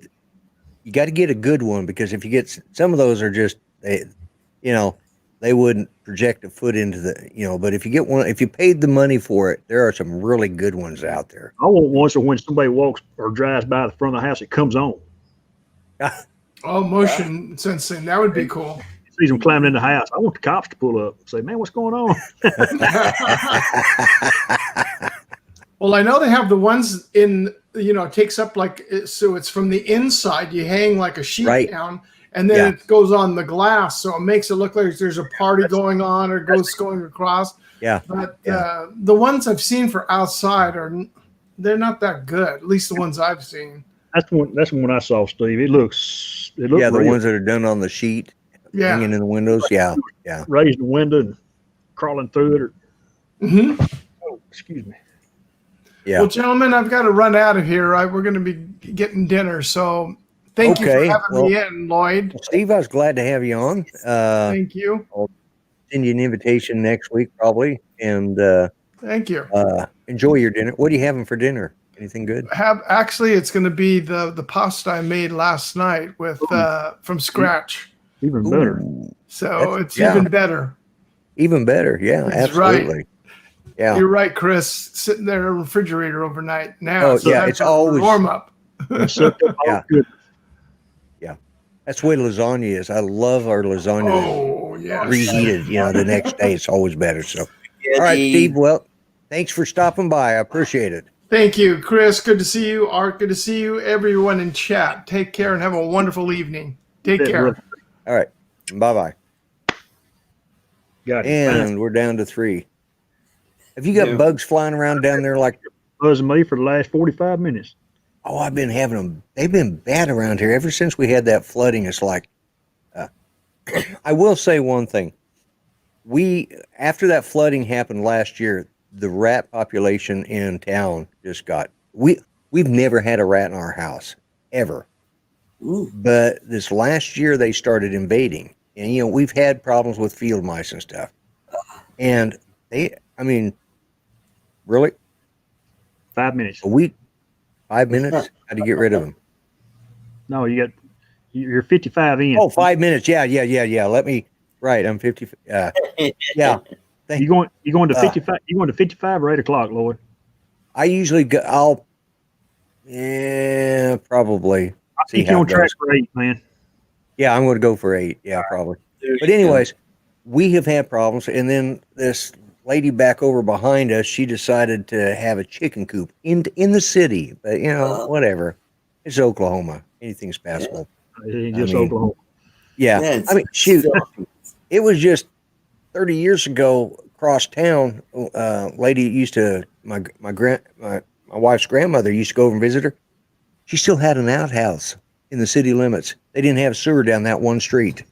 you got to get a good one, because if you get some of those are just they wouldn't project a foot into the but if you get one, if you paid the money for it, there are some really good ones out there. I want one so when somebody walks or drives by the front of the house, it comes on. Oh, motion sensing. That would be cool. Sees them climbing in the house. I want the cops to pull up and say, "Man, what's going on?" Well, I know they have the ones in, it takes up so it's from the inside. You hang like a sheet down, and then it goes on the glass. So it makes it look like there's a party going on or ghosts going across. Yeah. But the ones I've seen for outside they're not that good. At least the ones I've seen. That's the one I saw, Steve. It looks the real. ones that are done on the sheet, hanging in the windows. Yeah. Raising the window and crawling through it. Oh, excuse me. Yeah. Well, gentlemen, I've got to run out of here. Right, we're going to be getting dinner. So thank you for having me in, Lloyd. Steve, I was glad to have you on. Thank you. I'll send you an invitation next week, probably. And thank you. Enjoy your dinner. What are you having for dinner? Anything good? Actually, it's going to be the pasta I made last night with from scratch. Even better. So it's even better. Even better. Yeah, That's absolutely. Right. Yeah, you're right, Chris. Sitting there in a refrigerator overnight now. It's always warm up. Yeah, that's the way lasagna is. I love our lasagna. Oh yeah, reheated. The next day it's always better. So, all right, Steve. Well, thanks for stopping by. I appreciate it. Thank you, Chris. Good to see you. Art, good to see you. Everyone in chat. Take care and have a wonderful evening. Take care. All right. Bye-bye. Got it. And we're down to 3. Have you got bugs flying around down there like buzzing me for the last 45 minutes? Oh, I've been having them. They've been bad around here ever since we had that flooding. It's like, I will say one thing. After that flooding happened last year, the rat population in town just we've never had a rat in our house ever. Ooh. But this last year they started invading, and we've had problems with field mice and stuff. And really? 5 minutes. A week? 5 minutes? How do you get rid of them? No, you're 55 in. Oh, 5 minutes. Yeah. Let me. Right, I'm 50. Yeah. You going to 55? You going to 55 or 8 o'clock, Lloyd? I usually go. Probably. I think you're on track for 8, man. Yeah, I'm going to go for 8. Yeah, probably. But anyways, we have had problems, and then this lady back over behind us, she decided to have a chicken coop in the city. But whatever. It's Oklahoma. Anything's passable. It ain't just Oklahoma. Yeah. Shoot. It was just 30 years ago across town. Lady used to my wife's grandmother used to go over and visit her. She still had an outhouse in the city limits. They didn't have sewer down that one street.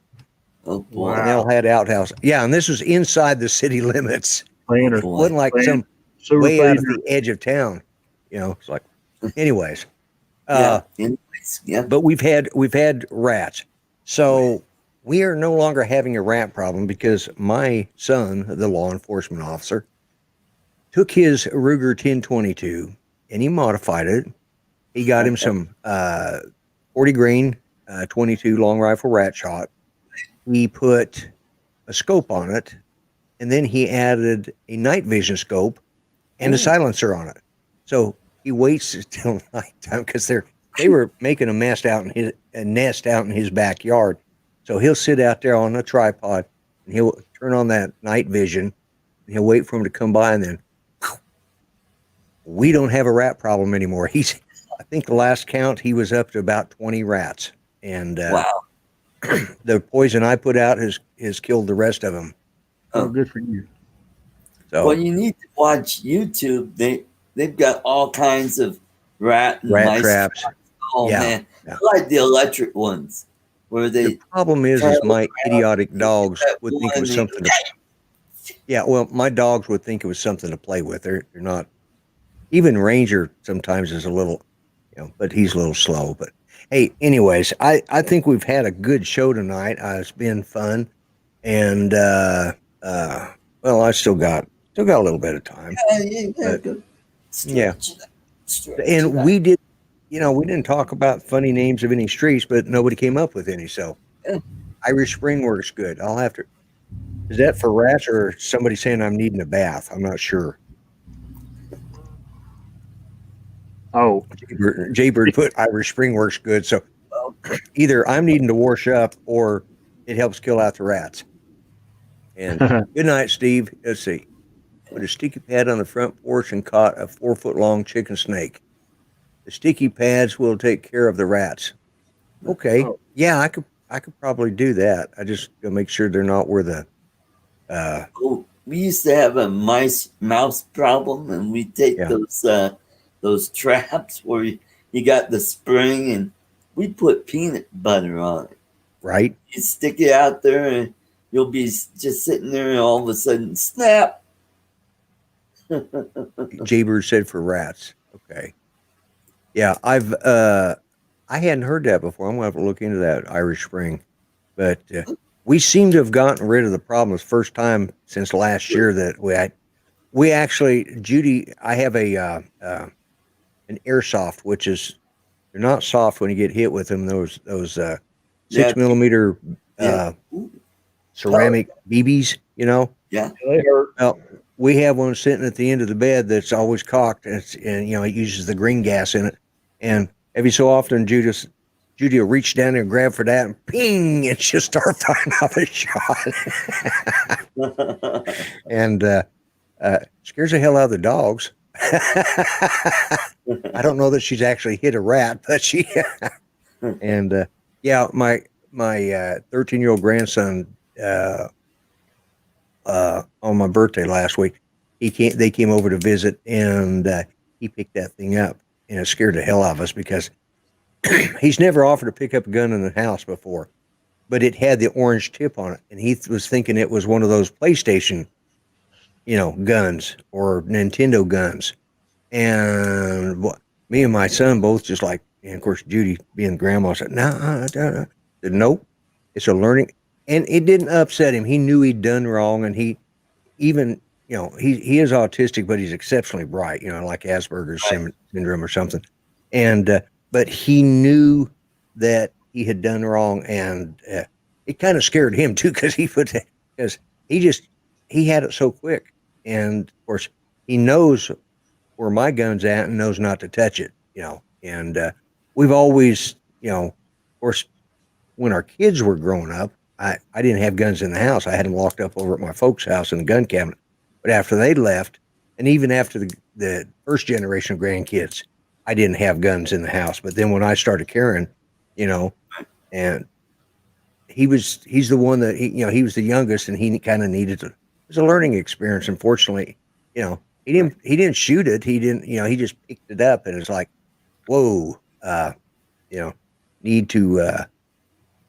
Oh boy! And they all had outhouse. Yeah, and this was inside the city limits. It wasn't like some way out of the edge of town. It's like, anyways. But we've had rats. So we are no longer having a rat problem because my son, the law enforcement officer, took his Ruger 1022 and he modified it. He got him some 40 grain 22 long rifle rat shot. He put a scope on it, and then he added a night vision scope and a silencer on it. So he waits until nighttime because they were making a nest out in his backyard. So he'll sit out there on a tripod and he'll turn on that night vision and he'll wait for him to come by, and then we don't have a rat problem anymore. I think the last count, he was up to about 20 rats. And Wow. the poison I put out has killed the rest of them. Oh, good for you. So Well, you need to watch YouTube. They've got all kinds of rat and rat mice traps. Oh Yeah, man, yeah. I like the electric ones where they. The problem is my idiotic dogs would think it was something to. Yeah, well, my dogs would think it was something to play with. They're not. Even Ranger sometimes is a little, but he's a little slow. But hey, anyways, I think we've had a good show tonight. It's been fun, and well, I still got a little bit of time. But, Good. Yeah. Stretch And it out. we didn't talk about funny names of any streets, but nobody came up with any. So Yeah. Irish Spring works good. I'll have to. Is that for rats or somebody saying I'm needing a bath? I'm not sure. Oh, Jaybird put Irish Spring works good. So either I'm needing to wash up or it helps kill out the rats. And good night, Steve. Let's see. Put a sticky pad on the front porch and caught a 4-foot-long chicken snake. The sticky pads will take care of the rats. Okay. Oh. Yeah, I could probably do that. I just gotta make sure they're not where the Oh, we used to have a mouse problem, and we take Yeah. those traps where you got the spring, and we put peanut butter on it. right. You stick it out there, and you'll be just sitting there, and all of a sudden, snap. Jaybird said for rats. Okay. Yeah, I hadn't heard that before. I'm gonna have to look into that Irish Spring. But we seem to have gotten rid of the problem. It's the first time since last year that we actually, Judy, I have an airsoft, which is they're not soft when you get hit with them. Those 6mm Yeah. ceramic BBs, Yeah. they hurt. Well, we have one sitting at the end of the bed that's always cocked, and it uses the green gas in it. And every so often, Judy will reach down there and grab for that, and ping, and she'll start firing off a shot. And scares the hell out of the dogs. I don't know that she's actually hit a rat, but she. And yeah, my 13-year-old grandson. On my birthday last week, they came over to visit, and he picked that thing up, and it scared the hell out of us because he's never offered to pick up a gun in the house before, but it had the orange tip on it, and he was thinking it was one of those PlayStation, guns or Nintendo guns. And me and my son both just like, and of course Judy being grandma said, no, said, nope, it's a learning. And it didn't upset him. He knew he'd done wrong, and he even, he is autistic, but he's exceptionally bright, like Asperger's syndrome or something. And but he knew that he had done wrong, and it kind of scared him too because he had it so quick, and of course he knows where my gun's at and knows not to touch it, And we've always, of course, when our kids were growing up. I didn't have guns in the house. I had them locked up over at my folks' house in the gun cabinet. But after they left, and even after the first generation of grandkids, I didn't have guns in the house. But then when I started carrying, and he's the one that he was the youngest, and he kind of needed it was a learning experience. Unfortunately, he didn't shoot it. He didn't, he just picked it up, and it's like, whoa, need to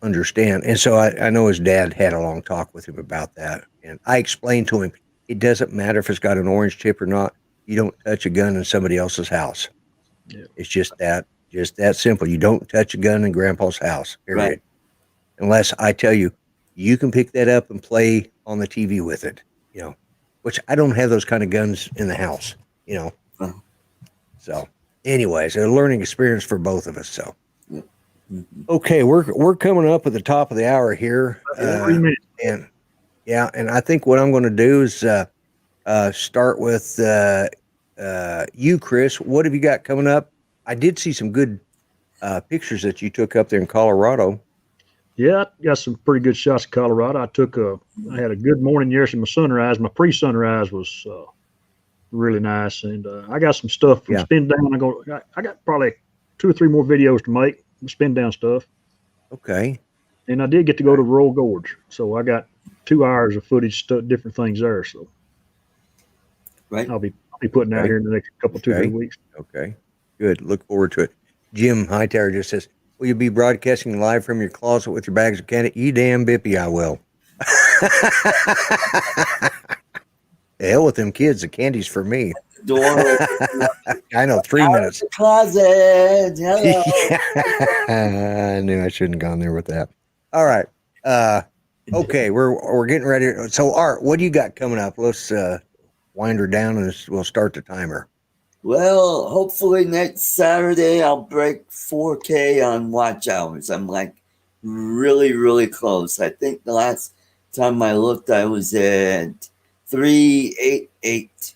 understand. And so I know his dad had a long talk with him about that. And I explained to him, it doesn't matter if it's got an orange tip or not. You don't touch a gun in somebody else's house. Yeah. It's just that simple. You don't touch a gun in grandpa's house, period. Right. Unless I tell you, you can pick that up and play on the TV with it, which I don't have those kind of guns in the house, So anyways, a learning experience for both of us. So. Okay, we're coming up at the top of the hour here, and I think what I'm going to do is start with you, Chris. What have you got coming up? I did see some good pictures that you took up there in Colorado. Yeah, I got some pretty good shots of Colorado. I had a good morning yesterday. My sunrise, my pre-sunrise was really nice, and I got some stuff from Yeah. spin down. I got probably 2 or 3 more videos to make, spin down stuff, Okay. and I did get to go to Royal Gorge, so I got 2 hours of footage, different things there. So Right. I'll be putting out Okay. here in the next couple 2-3 Okay. weeks. Okay. Good. Look forward to it. Jim Hightower just says, "Will you be broadcasting live from your closet with your bags of candy?" You damn bippy, I will. The hell with them kids. The candy's for me. Door. I know, 3 minutes. The closet. Hello. I knew I shouldn't have gone there with that. All right. Okay, we're getting ready. So, Art, what do you got coming up? Let's wind her down and we'll start the timer. Well, hopefully next Saturday I'll break 4K on watch hours. I'm like really, really close. I think the last time I looked, I was at 388.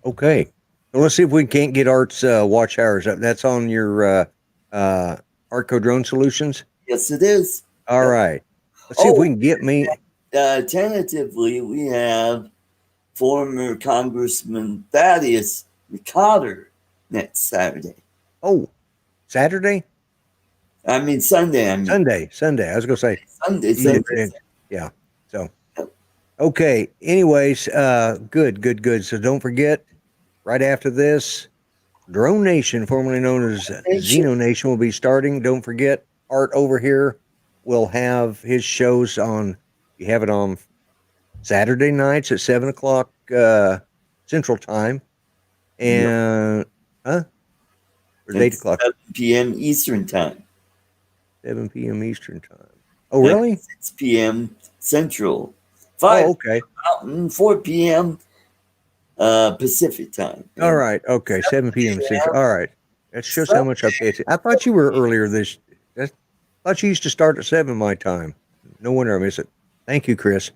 Okay. So let's see if we can't get Art's watch hours up. That's on your Artco Drone Solutions? Yes, it is. All right. Let's see if we can get me. Tentatively, we have former Congressman Thaddeus McCotter next Saturday. Oh, Saturday? I mean Sunday. Sunday. I was going to say. Sunday. Yeah. So, okay. Anyways, good. So don't forget, right after this, Drone Nation, formerly known as Xeno Nation, will be starting. Don't forget, Art over here will have his shows on. You have it on Saturday nights at 7 o'clock Central Time, and or 8 o'clock, 7 p.m. Eastern Time. 7 p.m. Eastern Time. Oh, really? 6 p.m. Central. 5 okay. Mountain, 4 p.m. Pacific Time. All right. Okay. 7 p.m. Central. All right. That shows how much I pay attention. I thought you were earlier I thought you used to start at 7 my time. No wonder I miss it. Thank you, Chris.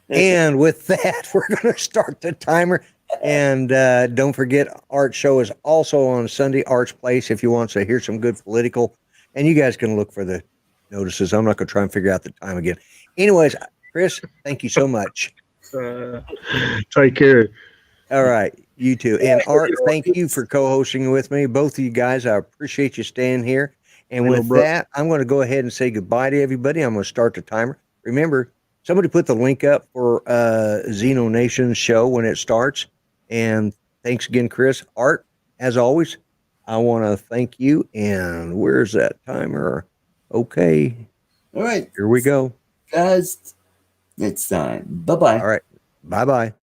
And with that, we're going to start the timer. And don't forget, Art's show is also on Sunday, Art's Place, if you want to hear some good political. And you guys can look for the notices. I'm not going to try and figure out the time again. Anyways, Chris, thank you so much. Take care. All right. You too. And Art, thank you for co-hosting with me. Both of you guys, I appreciate you staying here. And with that, I'm going to go ahead and say goodbye to everybody. I'm going to start the timer. Remember, somebody put the link up for Xeno Nation's show when it starts. And thanks again, Chris. Art, as always, I want to thank you. And where's that timer? Okay. All right. Here we go. Guys, next time. Bye-bye. All right. Bye-bye.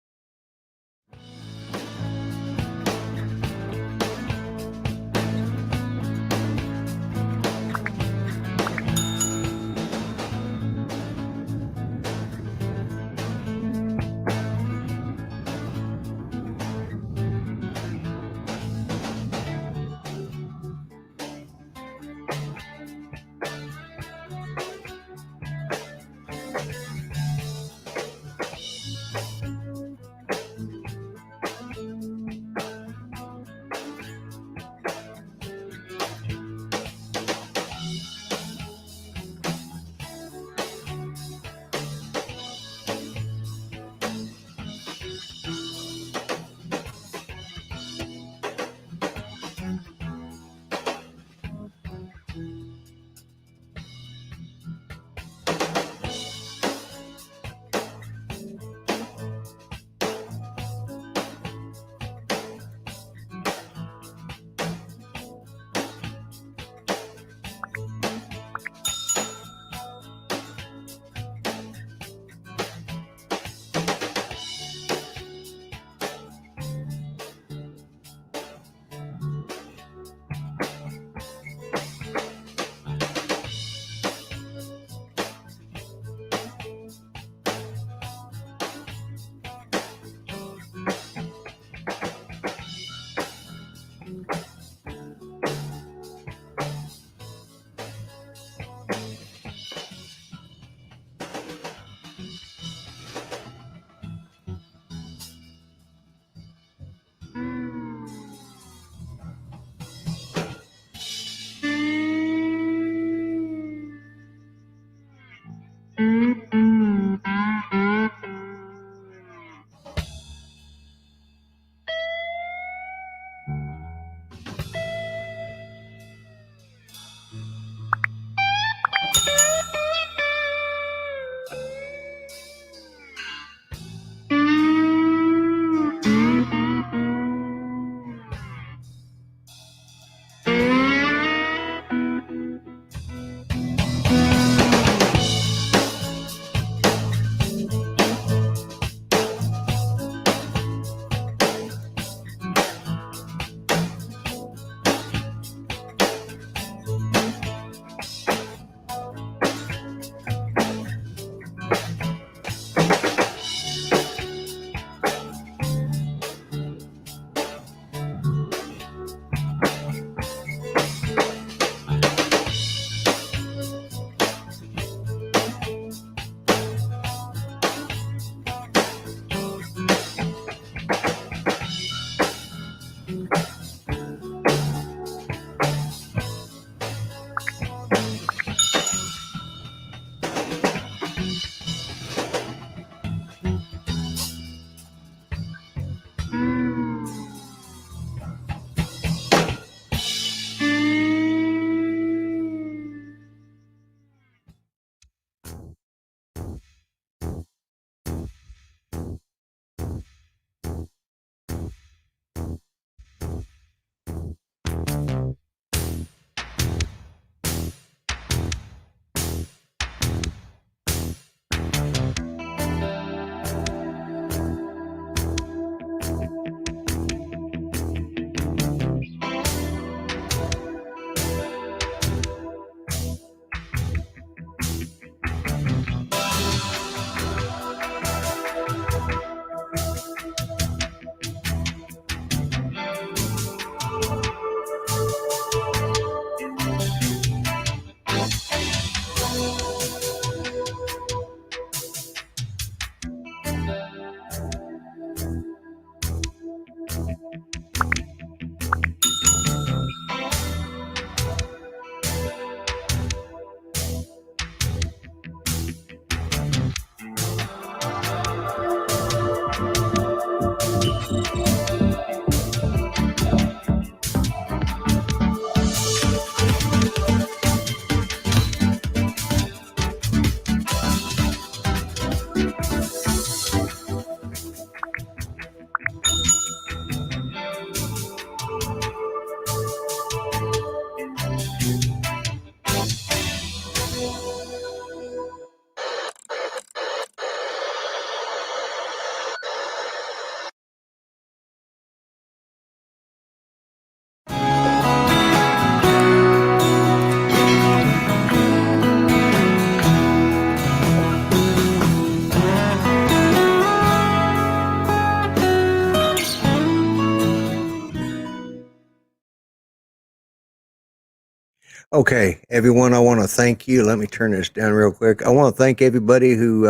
Okay, everyone, I want to thank you. Let me turn this down real quick. I want to thank everybody who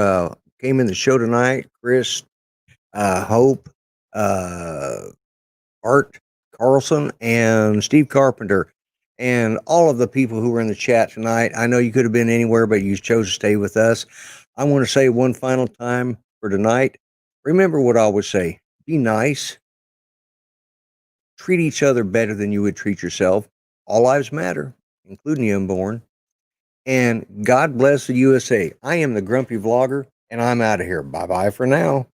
came in the show tonight. Chris, Hope, Art Carlson, and Steve Carpenter, and all of the people who were in the chat tonight. I know you could have been anywhere, but you chose to stay with us. I want to say one final time for tonight. Remember what I always say: be nice, treat each other better than you would treat yourself. All lives matter, including the unborn. And God bless the USA. I am the Grumpy Vlogger, and I'm out of here. Bye bye for now.